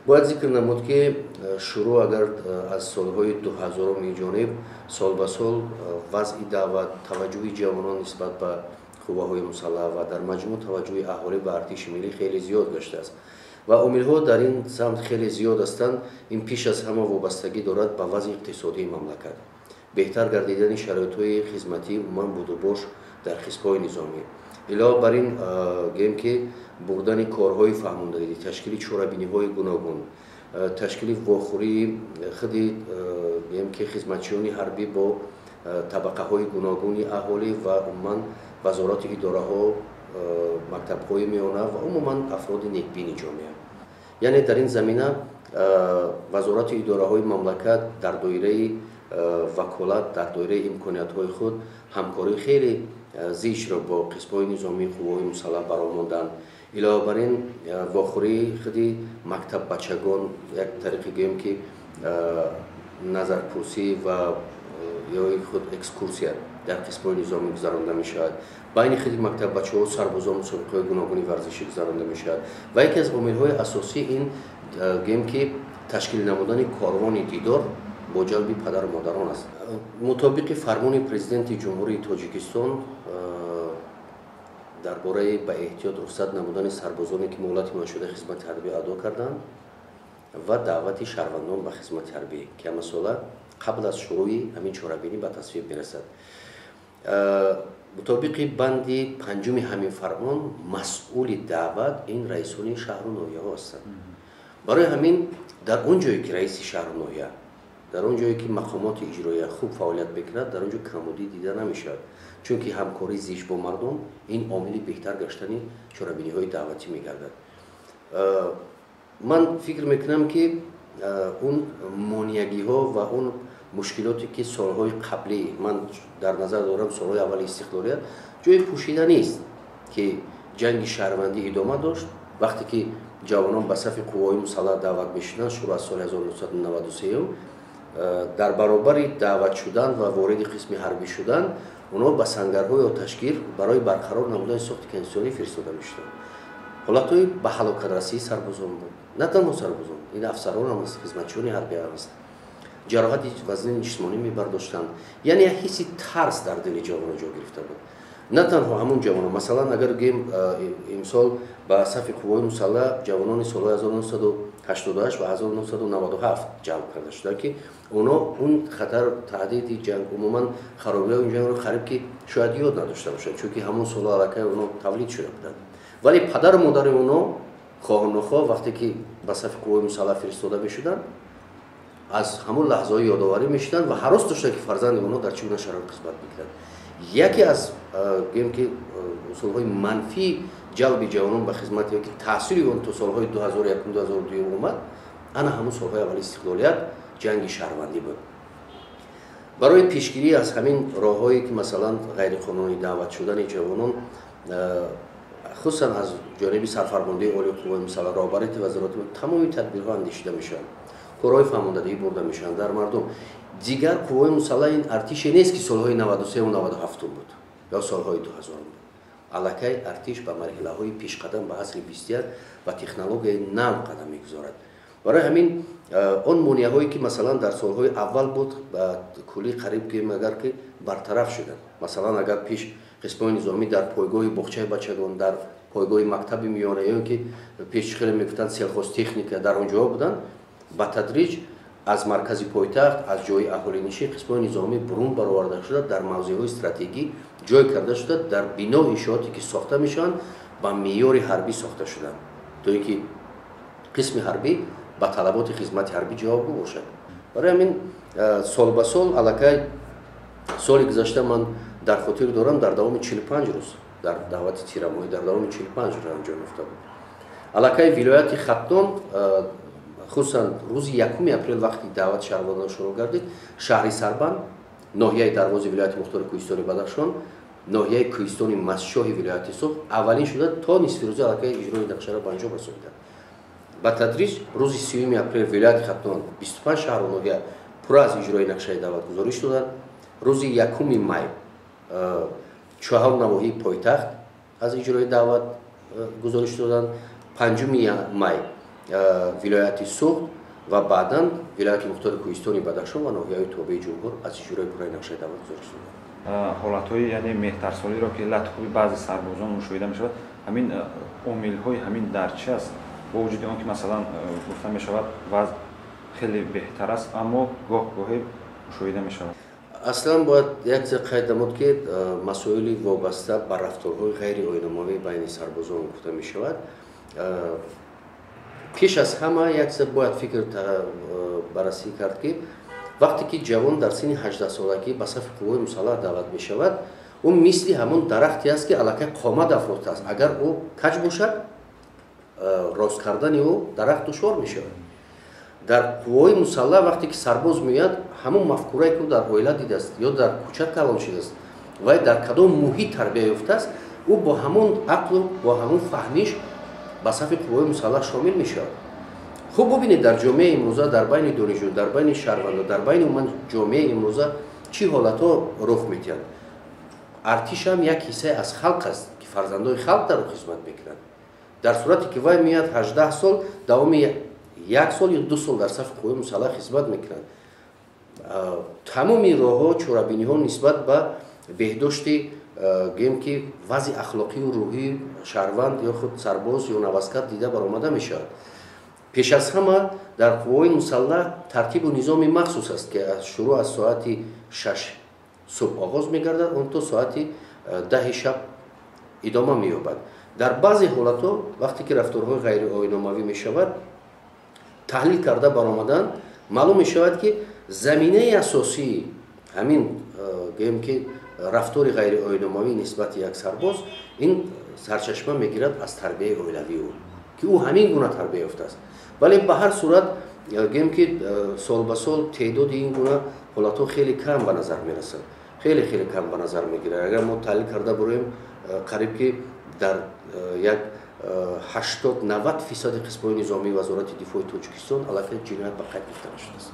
باید ذکر نمود که شروع اگر از سالهای 2000 می جانب سال به سال وضع دعوت توجه جوانان نسبت به قوه‌های مسلح و در مجموع توجه اهالی به ارتش ملی خیلی زیاد گشته است و امیدها در این سمت خیلی زیاد هستند. این پیش از همه وابستگی دارد به وضع اقتصادی مملکت، بهتر گردیدن شرایط‌های خدمتی عموما بود و باش در حزب‌های نظامی. علاوه بر این گیم که بردن کارهای فهمانداری، تشکیل چورابینی‌های گوناگون، تشکیل واخوری خودی گیم که خدمتچیان حربی با طبقه‌های گوناگون اهالی و عموما وزارات اداره‌ها، مکتب‌های میانه و عموما افراد نیکبین جامعه. یعنی در این زمینه وزارات اداره‌های مملکت در دایره وکالت، در دایره امکانیت‌های خود همکاری خیلی زیش را با قسم‌های نظامی قوه‌های مسلح برآوردند. علاوه بر این واخوری خودی مکتب بچگان یک طریقی گیم که نظرپرسی و یا خود اکسکورسیا در قسم‌های نظامی گذرانده می‌شود. بین خودی مکتب بچه‌ها سربازان مسابقه گوناگونی ورزشی گذرانده می‌شود و یکی از عامل‌های اساسی این گیم که تشکیل نمودن کاروان دیدار با جلب پدر و مادران است. مطابق فرمان پرزیدنت جمهوری تاجیکستان درباره به احتیاط رخصت نمودن سربازانی که مهلت معین شده خدمت حربی ادا کردند و دعوت شهروندان به خدمت حربی که مسئله قبل از شروع همین چورابینی به تصویب میرسد. مطابق بند پنجم همین فرمان مسئول دعوت این رئیسان شهر و ناحیه هستند. برای همین در اون جایی که رئیس شهر و ناحیه، در اون جایی که مقامات اجرایی خوب فعالیت بکند، در اونجا کمبودی دیده نمیشود، چون که همکاری زیش با مردم این عاملی بهتر گشتن چورابینی‌های دعوتی میگردد. من فکر میکنم که اون مانعگی‌ها و اون مشکلاتی که سالهای قبلی من در نظر دارم، سالهای اول استقلالیت جای پوشیده نیست که جنگ شهروندی ادامه داشت. وقتی که جوانان به صف قوای مسلح دعوت میشدند شروع از سال 1993 در برابر دعوت شدن و وارد قسم حربی شدن، اونا به سنگرهای آتشگیر برای برقرار نمودن ساخت کنسیونی فرستاده میشدند. حالتهای به هلاکت رسی سربازان بود، نه تنها سربازان، این افسران هم است، خدمتچیان حربی هم است، جراحت وزن جسمانی میبرداشتند. یعنی حس ترس در دل جوانان جا گرفته بود. نه تنها همون جوانان، مثلا اگر گیم امسال به صف قوای مسلح جوانان سال 1988 و 1997 جلب کرده شده که اونا اون خطر تهدید جنگ عموما خرابی ها این جنگ رو خریب که شاید یاد نداشته باشند، چون که همون سال علاقه اونا تولید شده بودند. ولی پدر و مادر اونا خواه و نخواه وقتی که به صف قوای مسلح فرستاده میشدند از همون لحظه های یادآوری میشدند و هراس داشتند که فرزند اونا در چگونه شرایط خدمت میکرد. یکی از گیم که اصولهای منفی جلب جوانان به خدمت که تأثیری اون تو سالهای 2001 2002 اومد، انا همون سالهای اول استقلالیت جنگ شهروندی بود. برای پیشگیری از همین راههایی که مثلا غیر قانونی دعوت شدن جوانان خصوصا از جانب سرفرمانده عالی قوای مسلح رهبری وزارت تمامی تدبیرها اندیشیده میشن، کارهای فرماندهی برده میشن در مردم. دیگر قوای مسلح این ارتش نیست که سالهای 93 و 97 بود یا سالهای 2000 بود. الکی ارتش به مرحله‌های پیش قدم به عصر 21 و تکنولوژی نو قدم میگذارد. برای همین اون مانع‌هایی که مثلا در سالهای اول بود کلی قریب که مگر که برطرف شدند. مثلا اگر پیش قسم‌های نظامی در پایگاه بخچه بچگان، در پایگاه مکتب میانه که پیش خیلی میگفتن سلخوز تکنیک در اونجا بودن، با تدریج از مرکز پایتخت از جای اهالی نشین قسم‌های نظامی برون برآورده شده، در موضع‌های استراتژیکی جای کرده شده، در بنا انشاءاتی که ساخته میشن با معیار حربی ساخته شدن تا اینکه قسم حربی با طلبات خدمت حربی جواب باشد. برای همین سال به سال الکی سال گذشته من در خاطر دارم در دوام 45 روز در دعوت تیرماهی در دوام 45 روز انجام افتاد. الکی ولایت ختام خصوصا روز 1 اپریل وقتی دعوت شهروندان شروع گردید، شهر سربند، ناحیه دروازه ولایت مختار کوهستانی بدخشان، ناحیه کوهستانی مسشاه ولایت سوخ اولین شده تا نصف روز الکی اجرای نقشه را به انجام رسانیدند. با تدریج روز 3 اپریل ولایت ختام 25 شهر و ناحیه پر از اجرای نقشه دعوت گزارش دادند. روز 1 می 4 نواحی پایتخت از اجرای دعوت گزارش دادند. 5 می вилояти суғд ва баъдан вилояти мухтори кӯҳистони бадахшон ва ноҳияҳои тобеи ҷумҳур аз иҷрои пурраи нақшаи давлат гузориш шуда. ҳолатҳои яъне меҳтарсолиро ки латхӯби баъзи сарбозон мушоҳида мешавад, ҳамин омилҳои ҳамин дар чи аст? бо вуҷуди он ки масалан гуфта мешавад вазъ хеле беҳтар аст, аммо гоҳ-гоҳе мушоҳида мешавад. аслан бояд як чиз қайд намуд ки масоили вобаста ба рафторҳои ғайри оинаомавӣ байни сарбозон гуфта мешавад. пеш аз ҳама як чиз бояд фикр баррасӣ кард ки вақте ки ҷавон дар синни 18 солагӣ ба сафи қувваи мусаллаҳ даъват мешавад, ӯ мисли ҳамон дарахте аст ки аллакай қомат афрохтааст. агар ӯ каҷ бошад, рост кардани ӯ дарахт душвор мешавад. дар қувваи мусаллаҳ вақте ки сарбоз меояд, ҳамон мафкурае ки ӯ дар оила дидааст ё дар кӯча калон шудааст, вай дар кадом муҳит тарбия ёфтааст, ӯ бо ҳамон ақлу бо ҳамон фаҳмиш ба сафи қувваи мусаллаҳ шомил мешавад. хуб бубинед дар ҷомеаи имрӯза, дар байни донишҷӯ, дар байни шаҳрвандо, дар байни умуман ҷомеаи имрӯза чӣ ҳолатҳо рух медиҳад. артиш ҳам як ҳиссае аз халқ аст ки фарзандои халқ дар ӯ хизмат мекунад. дар сурате ки вай меояд 18 сол давоми 1 сол ё 2 сол дар сафи қувваи мусаллаҳ хизмат мекунад, тамоми роҳҳо, чорабиниҳо нисбат ба беҳдошти гӯем ки вазъи ахлоқию рӯҳии шаҳрванд ё худ сарбоз ё навазкар дида баромада мешавад. пеш аз ҳама дар қувваи мусаллаҳ тартибу низоми махсус аст ки шурӯъ аз соати 6 субҳ оғоз мегардад, он то соати 10 шаб идома меёбад. дар баъзе ҳолатҳо вақте ки рафторҳои ғайриоинаомавӣ мешавад, таҳлил карда баромадан маълум мешавад ки заминаи асосии ҳамин гӯем ки рафтори ғайриоинаомавӣ нисбати як сарбоз, ин сарчашма мегирад аз тарбияи оилавии ӯ, ки ӯ ҳамин гуна тарбия ёфтааст. вале ба ҳар сурат гӯем ки сол ба сол теъдоди ин гуна ҳолатҳо хеле кам ба назар мерасад, хеле кам ба назар мегирад. агар мо таҳлил карда бироем, қариб ки дар як 80-90% қисмҳои низомии вазорати дифои Тоҷикистон аллакай ҷиноят ба қайд гирифта шудааст.